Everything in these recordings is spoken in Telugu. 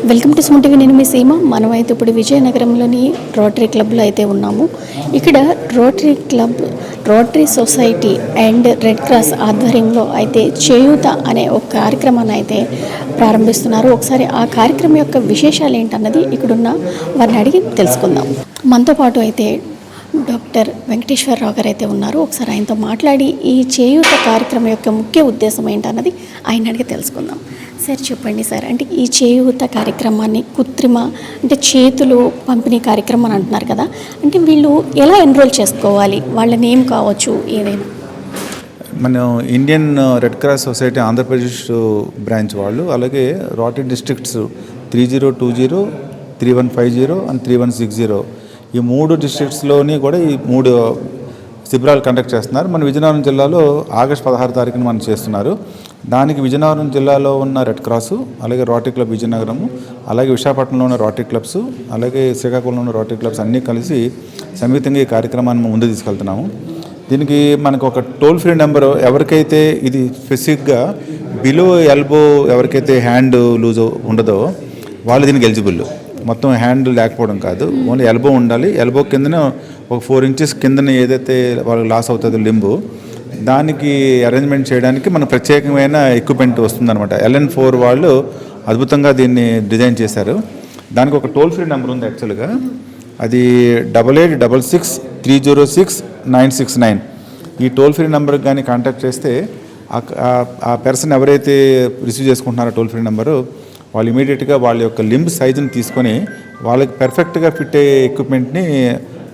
Welcome to Suman TV. నేను మీ సీమ. మనమైతే ఇప్పుడు విజయనగరంలోని రోటరీ క్లబ్లో అయితే ఉన్నాము. ఇక్కడ rotary club, rotary society and red cross ఆధ్వర్యంలో అయితే చేయూత అనే ఒక కార్యక్రమాన్ని అయితే ప్రారంభిస్తున్నారు. ఒకసారి ఆ కార్యక్రమం యొక్క విశేషాలు ఏంటన్నది ఇక్కడున్న వారిని అడిగి తెలుసుకుందాం. మనతో పాటు అయితే డాక్టర్ వెంకటేశ్వరరావు గారు అయితే ఉన్నారు. ఒకసారి ఆయనతో మాట్లాడి ఈ చేయూత కార్యక్రమం యొక్క ముఖ్య ఉద్దేశం ఏంటన్నది ఆయన అడిగి తెలుసుకుందాం. సార్ చెప్పండి సార్, అంటే ఈ చేయూత కార్యక్రమాన్ని కృత్రిమ అంటే చేతులు పంపిణీ కార్యక్రమం అని అంటున్నారు కదా, అంటే వీళ్ళు ఎలా ఎన్రోల్ చేసుకోవాలి, వాళ్ళ నేమ్ కావచ్చు ఏదైనా? మనం Indian red cross society Andhra Pradesh branch వాళ్ళు, అలాగే రోటరీ డిస్ట్రిక్ట్స్ 3020, 3150 అండ్ 3160 ఈ 3 డిస్ట్రిక్ట్స్లోని కూడా ఈ 3 శిబిరాలు కండక్ట్ చేస్తున్నారు. మన విజయనగరం జిల్లాలో ఆగస్టు 16 తారీఖున మనం చేస్తున్నారు. దానికి విజయనగరం జిల్లాలో ఉన్న రెడ్ క్రాసు, అలాగే రోటరీ క్లబ్ విజయనగరము, అలాగే విశాఖపట్నంలో ఉన్న రోటరీ క్లబ్స్, అలాగే శ్రీకాకుళంలో ఉన్న రోటరీ క్లబ్స్ అన్నీ కలిసి సంయుక్తంగా ఈ కార్యక్రమాన్ని ముందు తీసుకెళ్తున్నాము. దీనికి మనకు ఒక టోల్ ఫ్రీ నెంబరు, ఎవరికైతే ఇది స్పెసిఫిక్గా బిలో ఎల్బో ఎవరికైతే హ్యాండ్ లూజ్ ఉండదో వాళ్ళు దీనికి ఎలిజిబుల్. మొత్తం హ్యాండ్ లేకపోవడం కాదు, ఓన్లీ ఎల్బో ఉండాలి. ఎల్బో కిందనే ఒక 4 ఇంచెస్ కిందన ఏదైతే వాళ్ళకి లాస్ అవుతుందో లింబు, దానికి అరేంజ్మెంట్ చేయడానికి మన ప్రత్యేకమైన ఎక్విప్మెంట్ వస్తుందన్నమాట. LN4 వాళ్ళు అద్భుతంగా దీన్ని డిజైన్ చేశారు. దానికి ఒక టోల్ ఫ్రీ నెంబర్ ఉంది యాక్చువల్గా, అది 8866306969. ఈ టోల్ ఫ్రీ నెంబర్కి కానీ కాంటాక్ట్ చేస్తే ఆ పర్సన్ ఎవరైతే రిసీవ్ చేసుకుంటున్నారో టోల్ ఫ్రీ నెంబరు, వాళ్ళు ఇమీడియట్గా వాళ్ళ యొక్క లింబ్ సైజుని తీసుకొని వాళ్ళకి పర్ఫెక్ట్గా ఫిట్ అయ్యే ఎక్విప్మెంట్ని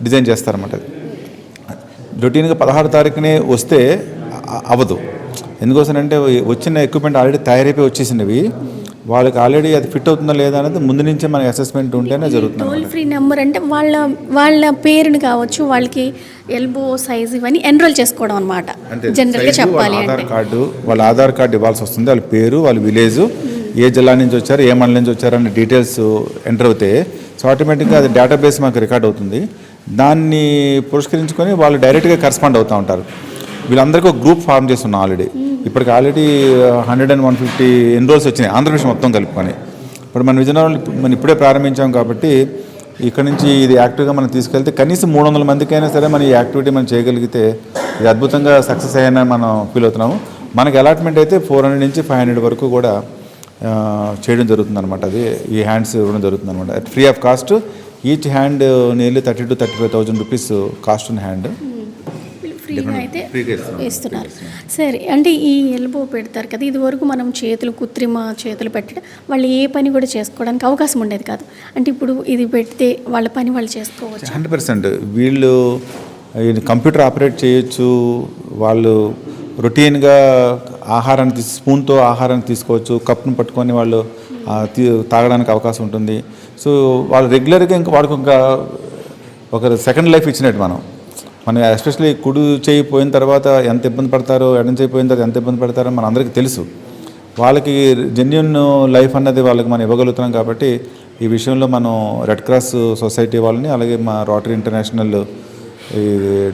డిజైన్ చేస్తారన్నమాట. రొటీన్గా 16 తారీఖునే వస్తే అవ్వదు. ఎందుకోసమంటే వచ్చిన ఎక్విప్మెంట్ ఆల్రెడీ తయారైపోయి వచ్చేసినవి, వాళ్ళకి ఆల్రెడీ అది ఫిట్ అవుతుందో లేదా అనేది ముందు నుంచే మనకి అసెస్మెంట్ ఉంటేనే జరుగుతుంది. టోల్ ఫ్రీ నెంబర్ అంటే వాళ్ళ పేరుని కావచ్చు, వాళ్ళకి ఎల్బో సైజ్ ఇవన్నీ ఎన్రోల్ చేసుకోవడం అనమాట. జనరల్గా చెప్పాలి ఆధార్ కార్డు, వాళ్ళ ఆధార్ కార్డు ఇవ్వాల్సి వస్తుంది. వాళ్ళ పేరు, వాళ్ళ విలేజ్, ఏ జిల్లా నుంచి వచ్చారు, ఏ మండలం నుంచి వచ్చారు అనే డీటెయిల్స్ ఎంటర్ అవుతాయి. సో ఆటోమేటిక్గా అది డేటాబేస్ మాకు రికార్డ్ అవుతుంది. దాన్ని పురస్కరించుకొని వాళ్ళు డైరెక్ట్గా కరెస్పాండ్ అవుతూ ఉంటారు. వీళ్ళందరికీ ఒక గ్రూప్ ఫామ్ చేస్తున్నాం ఆల్రెడీ. ఇప్పటికి ఆల్రెడీ 100 and 150 ఎన్రోల్స్ వచ్చినాయి ఆంధ్రప్రదేశ్ మొత్తం కలుపుకొని. ఇప్పుడు మన విజయనగరంలో మనం ఇప్పుడే ప్రారంభించాం కాబట్టి ఇక్కడ నుంచి ఇది యాక్టివ్గా మనం తీసుకెళ్తే కనీసం 300 మందికైనా సరే మన ఈ యాక్టివిటీ మనం చేయగలిగితే ఇది అద్భుతంగా సక్సెస్ అయ్యానని మనం ఫీల్ అవుతున్నాము. మనకి అలాట్మెంట్ అయితే 400 నుంచి 500 వరకు కూడా చేయడం జరుగుతుంది అనమాట. అది ఈ హ్యాండ్స్ ఇవ్వడం జరుగుతుంది అనమాట. Free of cost. Each hand nearly 30,000 to 35,000 rupees cost ఉన్న హ్యాండ్ ఫ్రీగా అయితే ఇస్తున్నారు. సరే, అంటే ఈ ఎల్బో పెడతారు కదా, ఇది వరకు మనం కృత్రిమ చేతులు పెట్టడం వాళ్ళు ఏ పని కూడా చేసుకోవడానికి అవకాశం ఉండేది కాదు. అంటే ఇప్పుడు ఇది పెడితే వాళ్ళ పని వాళ్ళు చేసుకోవచ్చు 100%. వీళ్ళు కంప్యూటర్ ఆపరేట్ చేయొచ్చు, వాళ్ళు రొటీన్గా ఆహారాన్ని స్పూన్తో ఆహారాన్ని తీసుకోవచ్చు, కప్పును పట్టుకొని వాళ్ళు తాగడానికి అవకాశం ఉంటుంది. సో వాళ్ళు రెగ్యులర్గా ఇంకా వాడికి ఒక సెకండ్ లైఫ్ ఇచ్చినట్టు మనం ఎస్పెషల్లీ కుడి చేయి పోయిన తర్వాత ఎంత ఇబ్బంది పడతారో, ఎడం చేయి పోయిన తర్వాత ఎంత ఇబ్బంది పడతారో మన అందరికీ తెలుసు. వాళ్ళకి జెన్యూన్ లైఫ్ అన్నది వాళ్ళకి మనం ఇవ్వగలుగుతున్నాం. కాబట్టి ఈ విషయంలో మనం రెడ్ క్రాస్ సొసైటీ వాళ్ళని, అలాగే మా రోటరీ ఇంటర్నేషనల్ ఈ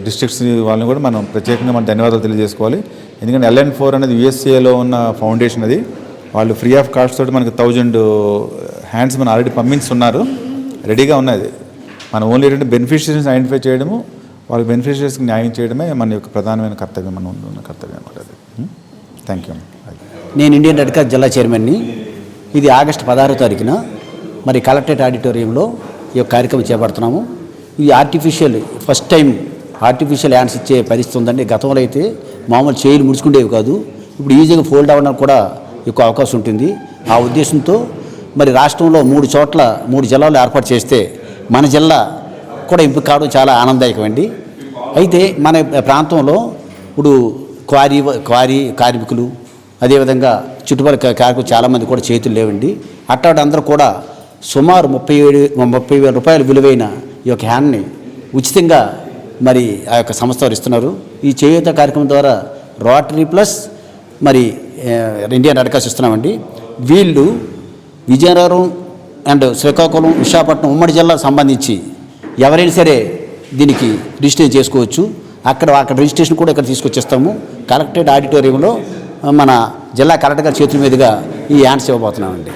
డిస్ట్రిక్ట్స్ వాళ్ళని కూడా మనం ప్రత్యేకంగా మన ధన్యవాదాలు తెలియజేసుకోవాలి. ఎందుకంటే LN4 అనేది USAలో ఉన్న ఫౌండేషన్. అది వాళ్ళు ఫ్రీ ఆఫ్ కాస్ట్ తోటి మనకి 1000 హ్యాండ్స్ మనం ఆల్రెడీ పంపిస్తున్నారు, రెడీగా ఉన్నది. మనం ఓన్లీ ఏంటంటే బెనిఫిషియరీస్ని ఐడెంటిఫై చేయడము, వాళ్ళ బెనిఫిషరీస్కి న్యాయం చేయడమే మన యొక్క ప్రధానమైన కర్తవ్యం, మన ఉన్న కర్తవ్యం అనమాట. అది థ్యాంక్ యూ. నేను ఇండియన్ రెడ్ క్రాస్ జిల్లా చైర్మన్ని. ఇది ఆగస్టు 16వ తారీఖున మరి కలెక్టరేట్ ఆడిటోరియంలో ఈ యొక్క కార్యక్రమం చేపడుతున్నాము. ఇది ఫస్ట్ టైం ఆర్టిఫిషియల్ హ్యాండ్స్ ఇచ్చే పరిస్థితి ఉందండి. గతంలో అయితే మామూలు చేతులు ముడుచుకుండేవి కాదు, ఇప్పుడు ఈజీగా ఫోల్డ్ అవ్వడానికి కూడా ఎక్కువ అవకాశం ఉంటుంది. ఆ ఉద్దేశంతో మరి రాష్ట్రంలో 3 చోట్ల 3 జిల్లాలు ఏర్పాటు చేస్తే మన జిల్లా కూడా ఎంపిక కావడం చాలా ఆనందదాయకమండి. అయితే మన ప్రాంతంలో ఇప్పుడు క్వారీ కార్మికులు, అదేవిధంగా చుట్టుపక్కల కార్మికులు చాలామంది కూడా చేతులు లేవండి. అట్టాడు అందరూ కూడా సుమారు 30,000 రూపాయల విలువైన ఈ యొక్క హ్యాండ్ని ఉచితంగా మరి ఆ యొక్క సంస్థ వారు ఇస్తున్నారు. ఈ చేయూత కార్యక్రమం ద్వారా రోటరీ ప్లస్ మరి ఇండియన్ రెడ్ క్రాస్ ఇస్తున్నామండి. వీళ్ళు విజయనగరం అండ్ శ్రీకాకుళం, విశాఖపట్నం ఉమ్మడి జిల్లాకు సంబంధించి ఎవరైనా సరే దీనికి రిజిస్ట్రేషన్ చేసుకోవచ్చు. అక్కడ రిజిస్ట్రేషన్ కూడా ఇక్కడ తీసుకొచ్చేస్తాము. కలెక్టరేట్ ఆడిటోరియంలో మన జిల్లా కలెక్టర్ గారి చేతుల మీదుగా ఈ హ్యాండ్స్ ఇవ్వబోతున్నామండి.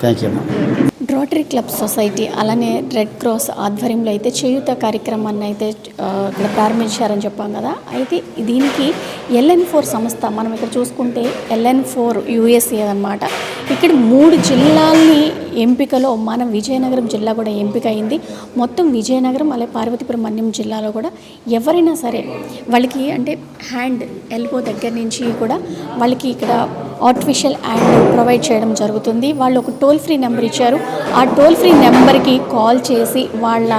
థ్యాంక్ యూ అమ్మా. రోటరీ క్లబ్ సొసైటీ అలానే రెడ్ క్రాస్ ఆధ్వర్యంలో అయితే చేయూత కార్యక్రమాన్ని అయితే ఇక్కడ ప్రారంభించారని చెప్పాం కదా. అయితే దీనికి LN4 సంస్థ మనం ఇక్కడ చూసుకుంటే LN4 USA అన్నమాట. ఇక్కడ 3 జిల్లాల్ని ఎంపికలో మన విజయనగరం జిల్లా కూడా ఎంపిక అయింది. మొత్తం విజయనగరం అలాగే పార్వతీపురం మన్యం జిల్లాలో కూడా ఎవరైనా సరే వాళ్ళకి అంటే హ్యాండ్ ఎల్బో దగ్గర నుంచి కూడా వాళ్ళకి ఇక్కడ ఆర్టిఫిషియల్ హ్యాండ్ ప్రొవైడ్ చేయడం జరుగుతుంది. వాళ్ళు ఒక టోల్ ఫ్రీ నెంబర్ ఇచ్చారు. ఆ టోల్ ఫ్రీ నెంబర్కి కాల్ చేసి వాళ్ళ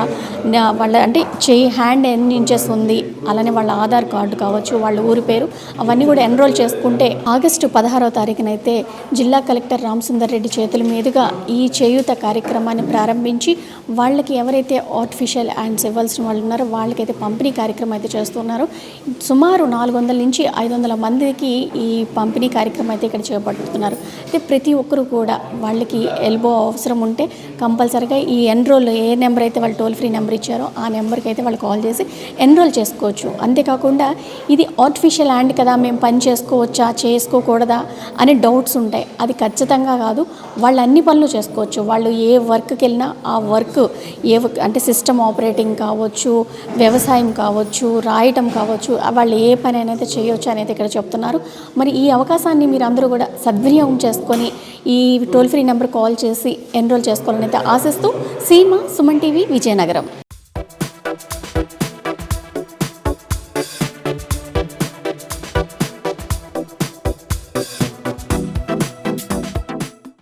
అంటే చేయి హ్యాండ్ ఎన్ని ఇంచెస్ ఉంది, అలానే వాళ్ళ ఆధార్ కార్డు కావచ్చు, వాళ్ళ ఊరి పేరు అవన్నీ కూడా ఎన్రోల్ చేసుకుంటే ఆగస్టు 16వ తారీఖునైతే జిల్లా కలెక్టర్ రామసుందర్ రెడ్డి చేతుల మీదుగా ఈ చేయూత కార్యక్రమాన్ని ప్రారంభించి వాళ్ళకి ఎవరైతే ఆర్టిఫిషియల్ హ్యాండ్స్ ఇవ్వాల్సిన వాళ్ళు ఉన్నారో వాళ్ళకైతే పంపిణీ కార్యక్రమం అయితే చేస్తున్నారు. సుమారు 400 నుంచి 500 మందికి ఈ పంపిణీ కార్యక్రమం అయితే ఇక్కడ చేపడుతున్నారు. అయితే ప్రతి ఒక్కరు కూడా వాళ్ళకి ఎల్బో అవసరం ఉంటే కంపల్సరీగా ఈ ఎన్రోల్ ఏ నెంబర్ అయితే వాళ్ళు టోల్ ఫ్రీ నెంబర్ ఇచ్చారో ఆ నెంబర్కి అయితే వాళ్ళు కాల్ చేసి ఎన్రోల్ చేసుకోవచ్చు. అంతేకాకుండా ఇది ఆర్టిఫిషియల్ హ్యాండ్ కదా, మేము పని చేసుకోవచ్చా చేసుకోకూడదా అనే డౌట్స్ ఉంటాయి. అది ఖచ్చితంగా కాదు. వాళ్ళు అన్ని పనులు చేసుకోవచ్చు. వాళ్ళు ఏ వర్క్కి వెళ్ళినా ఆ వర్క్ అంటే సిస్టమ్ ఆపరేటింగ్ కావచ్చు, వ్యవసాయం కావచ్చు, రాయటం కావచ్చు, వాళ్ళు ఏ పని అనేది చేయవచ్చు అనేది ఇక్కడ చెప్తున్నారు. మరి ఈ అవకాశాన్ని మీరు అందరూ కూడా సద్వినియోగం చేసుకొని ఈ టోల్ ఫ్రీ నెంబర్ కాల్ చేసి ఎన్రోల్ చేసుకోవాలని అయితే ఆశిస్తూ సీమ సుమన్ టీవీ విజయనగరం.